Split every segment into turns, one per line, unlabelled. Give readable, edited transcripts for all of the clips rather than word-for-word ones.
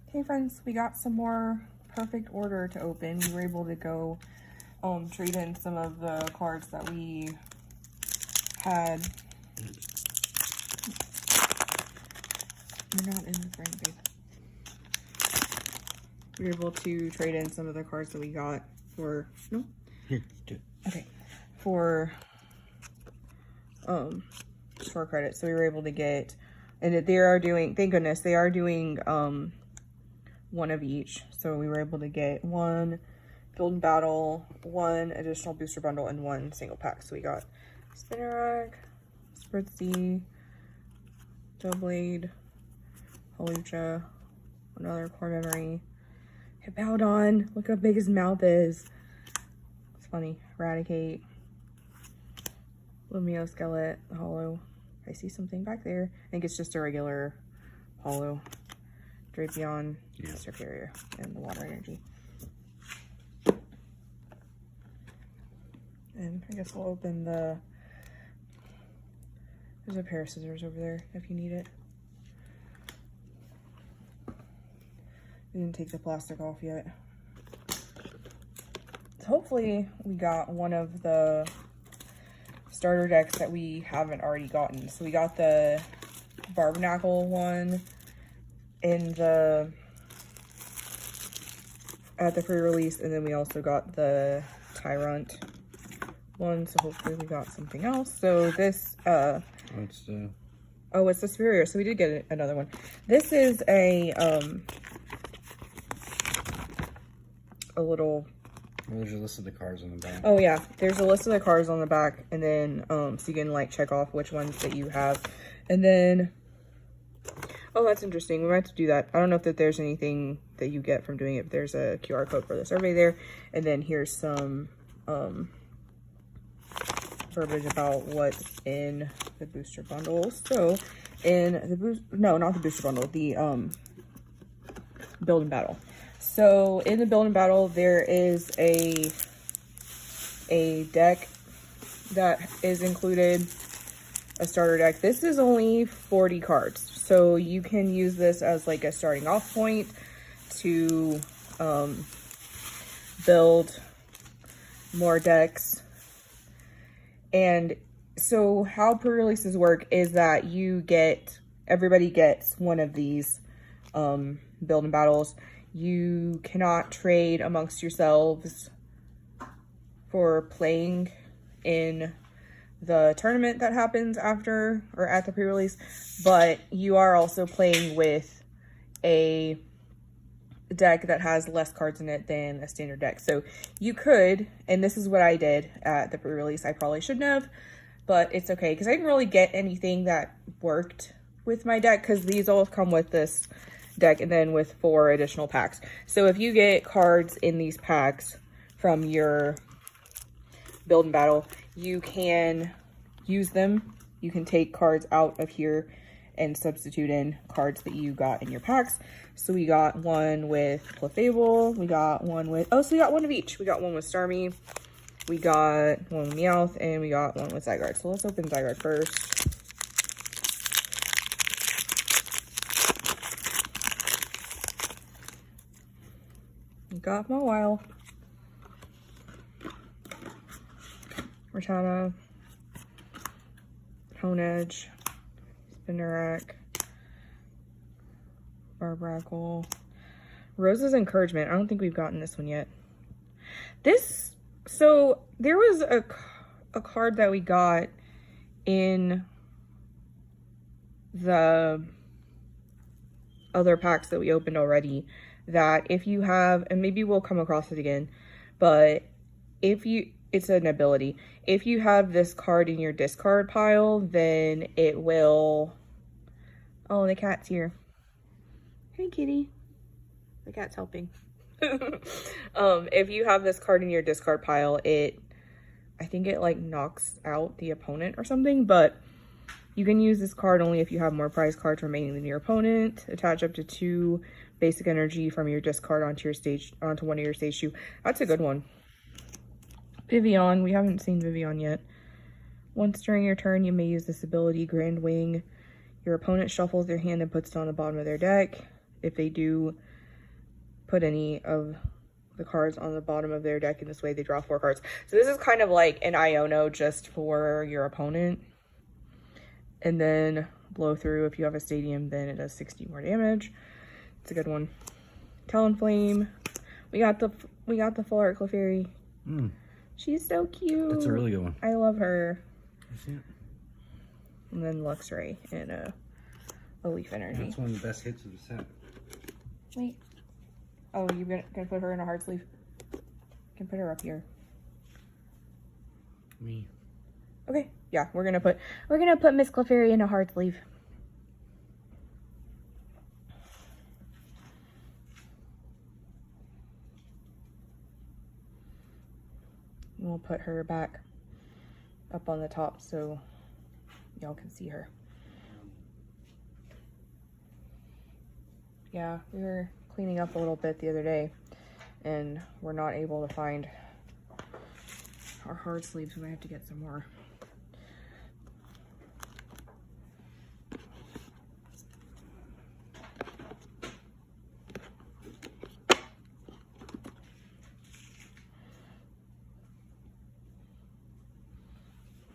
Okay friends, we got some more perfect order to open. We were able to go trade in some of the cards that we had. You're not in the frame, babe. We were able to trade in some of the cards that we got for, no?
Here, do it.
Okay. For store credit. So we were able to get, and they are doing, thank goodness, they are doing one of each. So we were able to get one build and battle, one additional booster bundle, and one single pack. So we got Spinarak, Spritzy, Doublade, Halucha, another core memory, Hippowdon, look how big his mouth is. It's funny. Eradicate, Lumio Skeleton, Hollow. I see something back there. I think it's just a regular Hollow. Drapion,
yeah.
Mr. Carrier, and the Water Energy. And I guess we'll open the... There's a pair of scissors over there if you need it. We didn't take the plastic off yet. So hopefully we got one of the starter decks that we haven't already gotten. So we got the Barnacle one in the at the pre-release, and then we also got the Tyrant one. So hopefully we got something else. So this
What's the...
Oh, it's the Superior. So we did get another one. This is a little...
Well, there's a list of the cards on the back.
Oh yeah, there's a list of the cards on the back, and then so you can like check off which ones that you have, and then oh, that's interesting. We might have to do that. I don't know if there's anything that you get from doing it. But there's a QR code for the survey there, and then here's some verbiage about what's in the booster bundle. So in the not the booster bundle, the build and battle. So in the build and battle, there is a deck that is included, a starter deck. This is only 40 cards, so you can use this as like a starting off point to build more decks. And so how pre-releases work is that everybody gets one of these build and battles. You cannot trade amongst yourselves for playing in the tournament that happens after or at the pre-release, but you are also playing with a deck that has less cards in it than a standard deck. So you could, and this is what I did at the pre-release, I probably shouldn't have, but it's okay because I didn't really get anything that worked with my deck because these all come with this deck and then with 4 additional packs. So if you get cards in these packs from your build and battle, you can use them. You can take cards out of here and substitute in cards that you got in your packs. So we got one with Clefable, we got one with, so we got one of each. We got one with Starmie, we got one with Meowth, and we got one with Zygarde. So let's open Zygarde first. Got Mawile, Rattata, Honedge, Spinarak, Barbrackle, Rose's Encouragement. I don't think we've gotten this one yet. So there was a card that we got in the other packs that we opened already, that if you have, and maybe we'll come across it again, but it's an ability. If you have this card in your discard pile, then it will, oh, the cat's here. Hey, kitty. The cat's helping. If you have this card in your discard pile, I think it like knocks out the opponent or something, but you can use this card only if you have more prize cards remaining than your opponent. Attach up to 2 basic energy from your discard onto one of your stage 2. That's a good one. Vivian, we haven't seen Vivian yet. Once during your turn, you may use this ability, Grand Wing. Your opponent shuffles their hand and puts it on the bottom of their deck. If they do, put any of the cards on the bottom of their deck, and this way they draw 4 cards. So this is kind of like an Iono just for your opponent. And then blow through. If you have a stadium, then it does 60 more damage. It's a good one. Talonflame. We got the full art Clefairy. She's so cute.
That's a really good one.
I love her.
You see it?
And then Luxray and a Leaf Energy.
That's one of the best hits of the set.
Wait. Oh, you're gonna put her in a hard sleeve? You can put her up here.
Me.
Okay. Yeah, we're gonna put Miss Clefairy in a hard sleeve. We'll put her back up on the top so y'all can see her. Yeah, we were cleaning up a little bit the other day and we're not able to find our hard sleeves. We might have to get some more.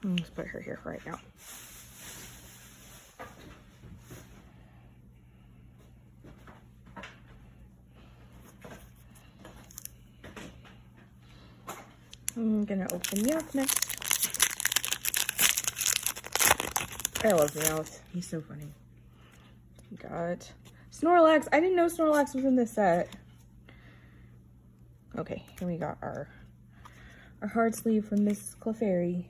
Let's put her here for right now. I'm gonna open Meowth next. I love Meowth. He's so funny. We got Snorlax. I didn't know Snorlax was in this set. Okay, here we got our hard sleeve from Miss Clefairy.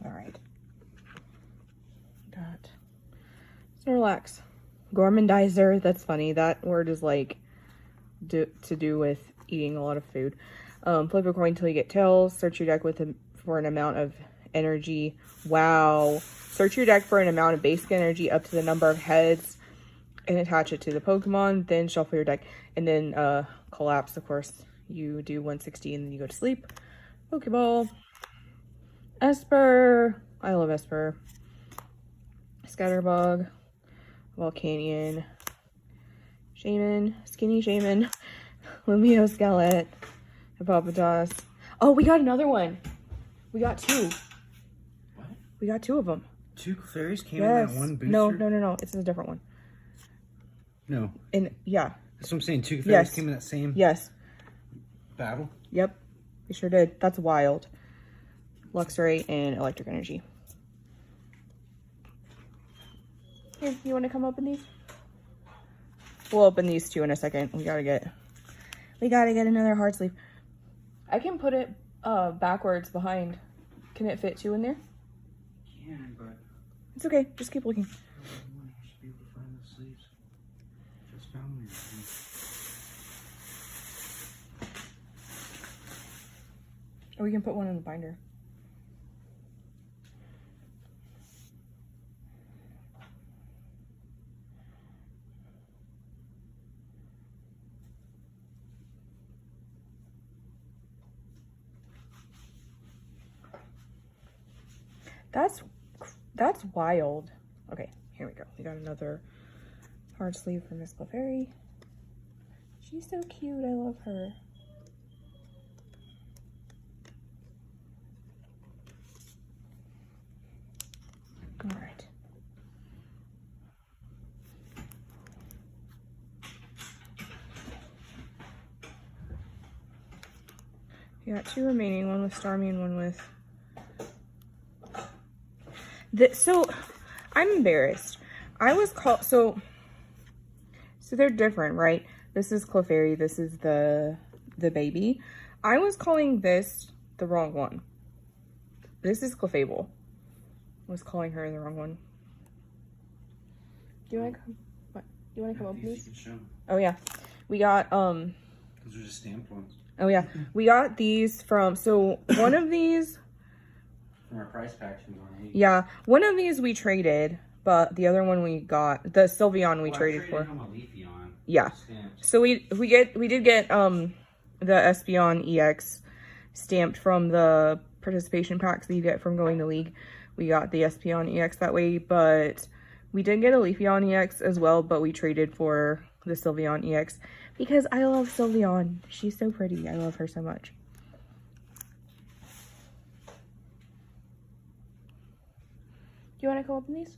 Alright. Got Snorlax. Gormandizer. That's funny. That word is like to do with eating a lot of food. Flip a coin until you get tails. Search your deck for an amount of energy. Wow. Search your deck for an amount of basic energy up to the number of heads and attach it to the Pokemon. Then shuffle your deck. And then collapse, of course. You do 160 and then you go to sleep. Pokeball. Esper. I love Esper. Scatterbug. Volcanion. Shaman. Skinny Shaman. Lumio Skelet. Hippopotas. Oh, we got another one. We got 2.
What?
We got 2 of them.
2 Clefairies came in that one booster?
No. It's a different one.
No.
And yeah.
That's what I'm saying. 2 Clefairies came in that same battle?
Yep. We sure did. That's wild. Luxray and Electric Energy. Here, you want to come open these? We'll open these 2 in a second. We gotta get another hard sleeve. I can put it backwards behind. Can it fit 2 in there?
Yeah, but
it's okay. Just keep looking.
I should be able to find the sleeves. Just found me.
Or we can put one in the binder. That's wild. Okay, here we go. We got another hard sleeve for Miss Clefairy. She's so cute. I love her. All right. We got 2 remaining, one with Starmie and one with... So, I'm embarrassed. I was called... So they're different, right? This is Clefairy. This is the baby. I was calling this the wrong one. This is Clefable. I was calling her the wrong one. Do you want to come? What? Do you want to come open these? Oh yeah, we got
Those are just stamped ones.
Oh yeah, we got these from. So one of these.
From our price packs.
Yeah, one of these we traded, but the other one we got the Sylveon we traded for. Yeah. So we did get the Espeon EX stamped from the participation packs that you get from going to league. We got the Espeon EX that way, but We did get a Leafeon EX as well, but we traded for the Sylveon EX because I love Sylveon. She's so pretty. I love her so much. Do you want to go open these?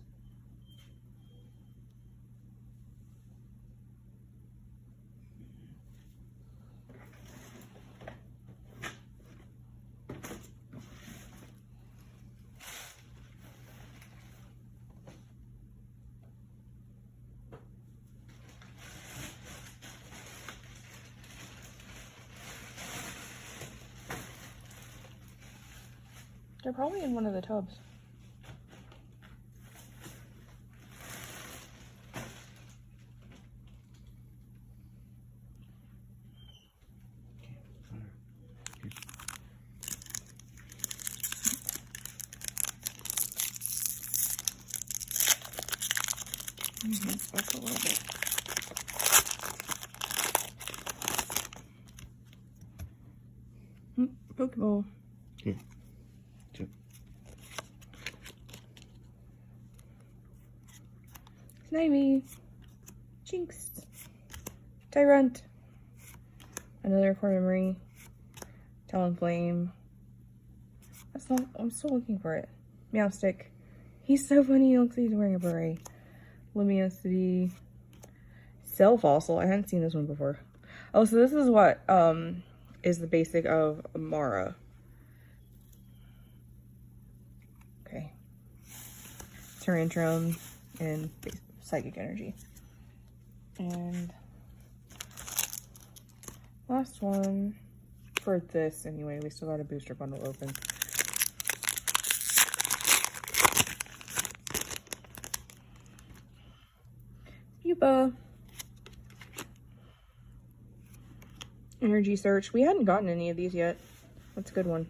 They're probably in one of the tubs. That's a little bit. Pokeball.
Okay. Two.
Snivy. Jinx. Tyrunt. Another core memory. Talonflame. That's not. I'm still looking for it. Meowstick. He's so funny. He looks like he's wearing a beret. Luminosity. Cell Fossil. I hadn't seen this one before. Oh, so this is what is the basic of Mara. Okay. Tyrantrum and Psychic Energy. And last one for this anyway. We still got a booster bundle open. Yuba. Energy Search. We hadn't gotten any of these yet. That's a good one.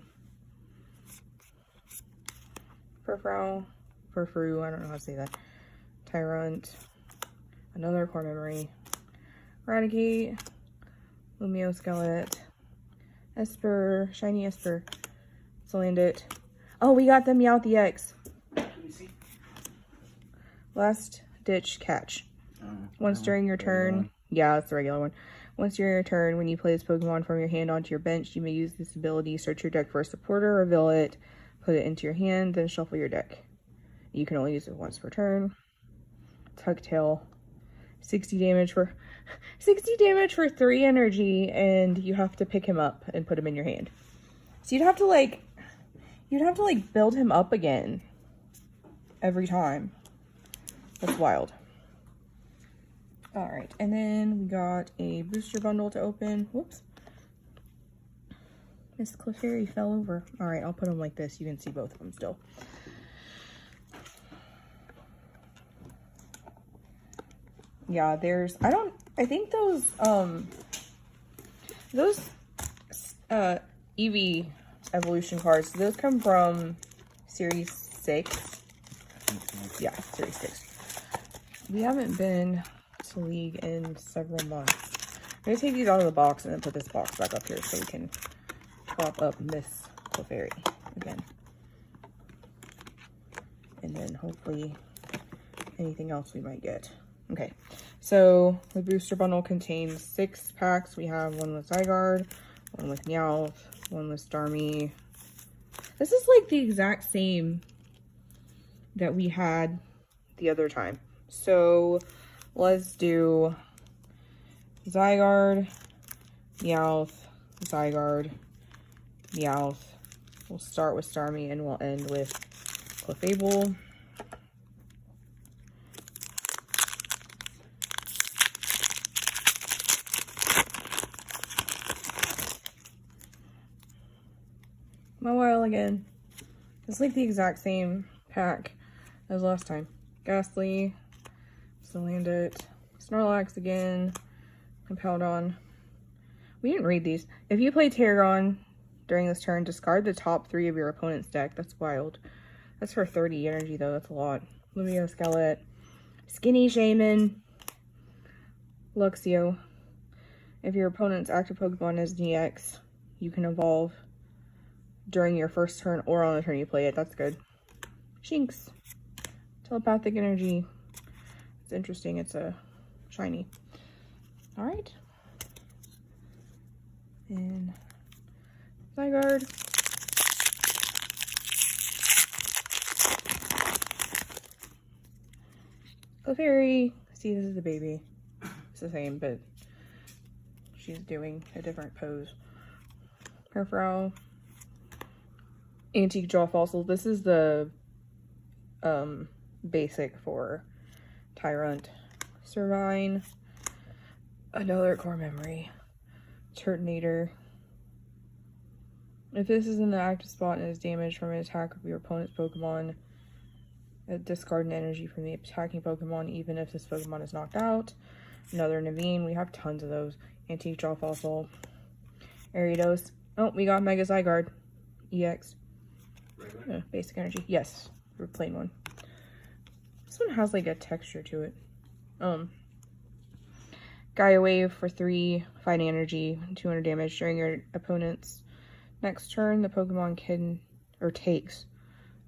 Furfrou. I don't know how to say that. Tyrunt. Another core memory. Eradicate. Lumioskelet. Esper. Shiny Esper. Salandit. Oh, we got the Meowth EX.
Let me see.
Last ditch catch. Once during your turn. Yeah, that's the regular one. Once during your turn, when you play this Pokemon from your hand onto your bench, you may use this ability. Search your deck for a supporter, reveal it, put it into your hand, then shuffle your deck. You can only use it once per turn. Tugtail. 60 damage for 3 energy, and you have to pick him up and put him in your hand. So you'd have to like build him up again every time. That's wild. All right, and then we got a booster bundle to open. Whoops. Miss Clefairy fell over. All right, I'll put them like this. You can see both of them still. Yeah, I think those Eevee evolution cards, those come from Series 6. Yeah, Series 6. We haven't been to League in several months. I'm gonna take these out of the box and then put this box back up here so we can pop up Miss Clefairy again. And then hopefully anything else we might get. Okay, so the booster bundle contains 6 packs. We have one with Zygarde, one with Meowth, one with Starmie. This is like the exact same that we had the other time. So let's do Zygarde, Meowth, Zygarde, Meowth. We'll start with Starmie and we'll end with Clefable. Mawile again. It's like the exact same pack as last time. Ghastly, Salandit, Snorlax again, Hippowdon. We didn't read these. If you play Terragon during this turn, discard the top 3 of your opponent's deck. That's wild. That's for 30 energy though. That's a lot. Lumioskelet, Skinny Shaman, Luxio. If your opponent's active Pokemon is an EX, you can evolve during your first turn or on the turn you play it. That's good. Shinx, Telepathic Energy, It's interesting. It's a shiny. All right. And Zygarde. A fairy. See, this is the baby. It's the same, but she's doing a different pose. Herfrau. Antique Jaw Fossil. This is the basic for Tyrant. Servine. Another core memory. Turtonator. If this is in the active spot and is damaged from an attack of your opponent's Pokemon, discard an energy from the attacking Pokemon, even if this Pokemon is knocked out. Another Naveen. We have tons of those. Antique Jaw Fossil. Ariados. Oh, we got Mega Zygarde. EX. Basic energy. Yes. For plain one. This one has like a texture to it. Gaia Wave for 3 fighting energy, 200 damage during your opponent's next turn. The Pokemon can or takes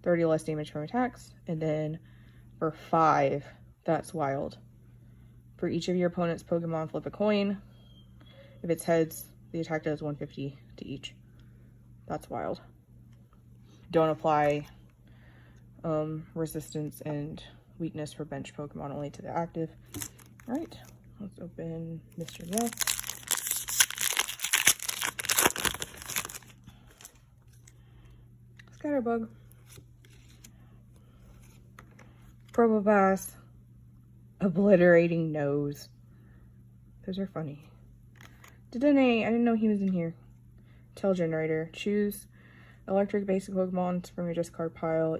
30 less damage from attacks. And then for 5, that's wild. For each of your opponent's Pokemon, flip a coin. If it's heads, the attack does 150 to each. That's wild. Don't apply resistance and weakness for bench Pokemon, only to the active. Alright, let's open Mr. Yes. Scatterbug. Probopass. Obliterating Nose. Those are funny. Dedenne, I didn't know he was in here. Tail Generator. Choose electric basic Pokemon from your discard pile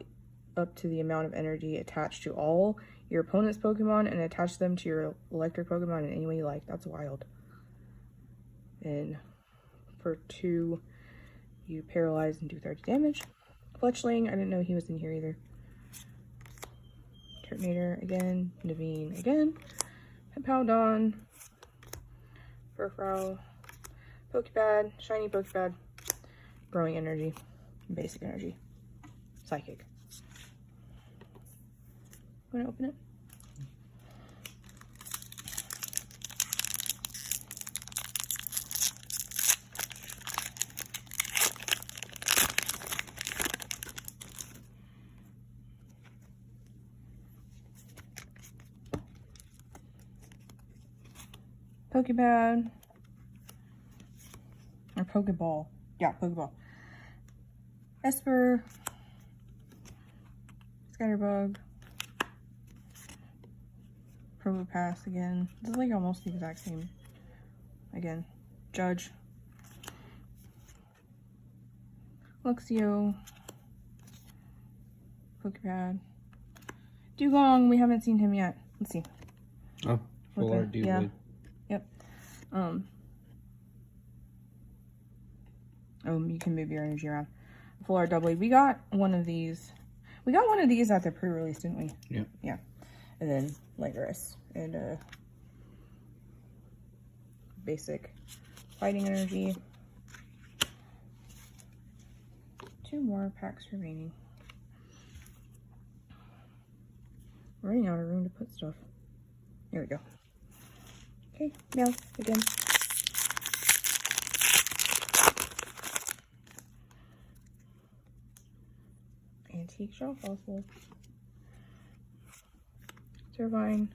up to the amount of energy attached to all your opponent's Pokemon and attach them to your electric Pokemon in any way you like. That's wild. And for 2, you paralyze and do 30 damage. Fletchling, I didn't know he was in here either. Turtonator again. Naveen again. Hippowdon. Furfrou. Pokepad. Shiny Pokepad. Growing energy. Basic energy. Psychic. Want to open it? Pokepad. Or Pokeball. Yeah, Pokeball. Esper. Scatterbug. Probopass again. This is like almost the exact same. Again. Judge. Luxio. Pokepad. Dugong. We haven't seen him yet. Let's see.
Oh, full art dude.
Yeah. Yep. You can move your energy around. Full art doubly. We got one of these. We got one of these at the pre-release, didn't we?
Yeah.
Yeah. And then Langorous and basic fighting energy. 2 more packs remaining. We're running out of room to put stuff. Here we go. Okay, now again. Antique Jaw Fossil. Servine.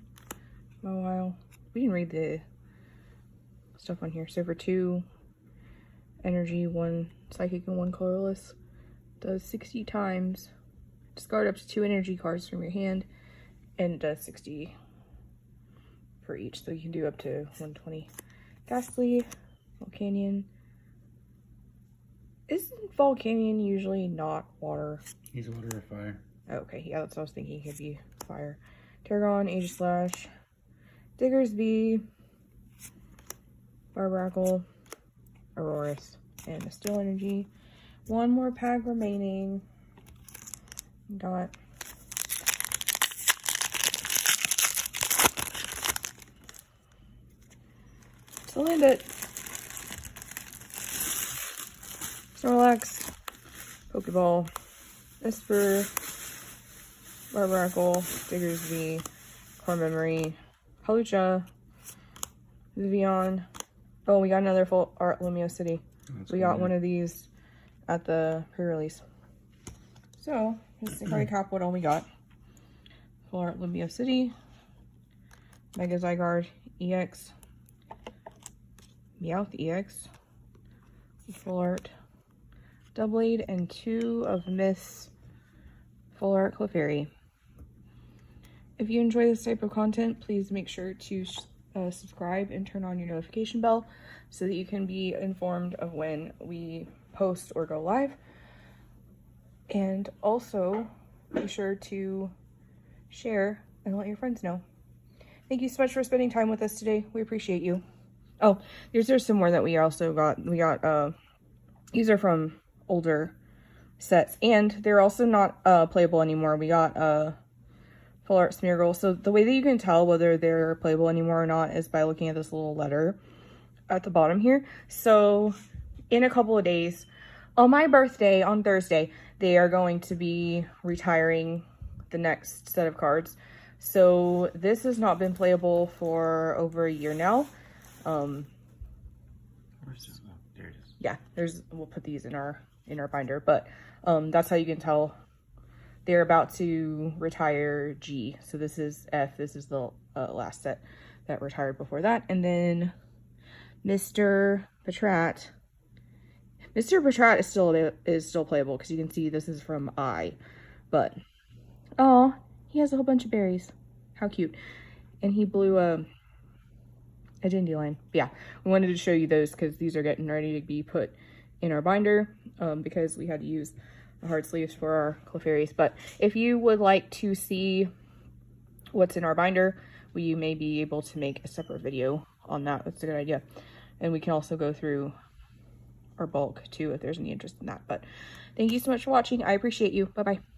Mawile. We didn't read the stuff on here. So for 2 energy, 1 psychic, and 1 colorless, does 60 times. Discard up to 2 energy cards from your hand, and does 60 for each. So you can do up to 120. Ghastly. Volcanion. Isn't Volcanion usually not water?
He's water or fire.
Oh, okay, yeah, that's what I was thinking. He could be fire. Tergon, Aegislash, Diggersby, Barbaracle, Aurorus, and a Still Energy. 1 more pack remaining. Got still end it. Snorlax, Pokeball, Esper, Barbaracle, Diggersby, core memory, Holucha, Vivian. Oh, we got another full art Lumio City. We got one of these at the pre-release. So, let's recap what all we got. Full art Lumio City, Mega Zygarde EX, Meowth EX, full art Doublade, and 2 of Miss full art Clefairy. If you enjoy this type of content, please make sure to subscribe and turn on your notification bell so that you can be informed of when we post or go live. And also be sure to share and let your friends know. Thank you so much for spending time with us today. We appreciate you. Oh, there's some more that we also got. We got, these are from older sets, and they're also not playable anymore. We got full art Smeargle. So the way that you can tell whether they're playable anymore or not is by looking at this little letter at the bottom here. So in a couple of days, on my birthday, on Thursday, they are going to be retiring the next set of cards. So this has not been playable for over a year now.
Where's this? Oh, there it is.
Yeah, we'll put these in our binder, but that's how you can tell they're about to retire G. So this is F. This is the last set that retired before that. And then Mr. Patrat. Mr. Patrat is still playable because you can see this is from I. But oh, he has a whole bunch of berries. How cute. And he blew a dandelion. Yeah, we wanted to show you those because these are getting ready to be put in our binder because we had to use the hard sleeves for our Clefairies. But if you would like to see what's in our binder, we may be able to make a separate video on that. That's a good idea. And we can also go through our bulk too if there's any interest in that. But thank you so much for watching. I appreciate you. Bye-bye.